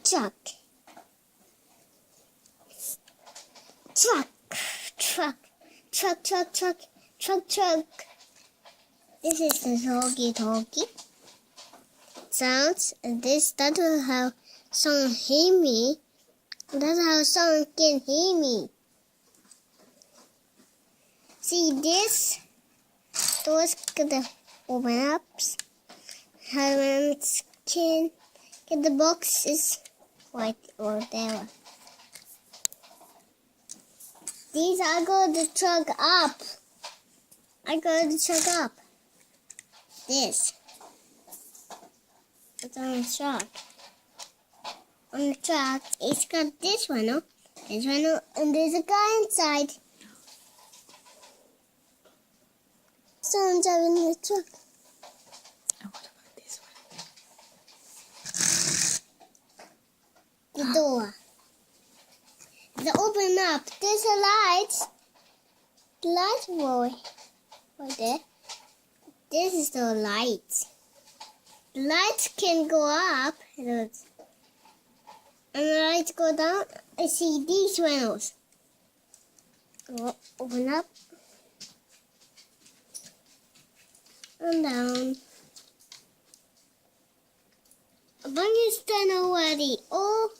truck. Truck, truck, truck, truck, truck, truck, truck. This is the talkie sounds, and that's how someone hear me. That's how someone can hear me. See this? Doors gonna open up. How can get the boxes right or there. These I got the truck up. I got the truck up. This. It's on the truck. On the truck, it's got this one, oh. This one, oh, and there's a guy inside. Someone's driving the truck. And what about this one? The door. They open up. There's a light. The light boy. Right there. This is the light. The lights can go up. And the lights go down. I see these windows. Open up. And down. A bunch is done already. Oh.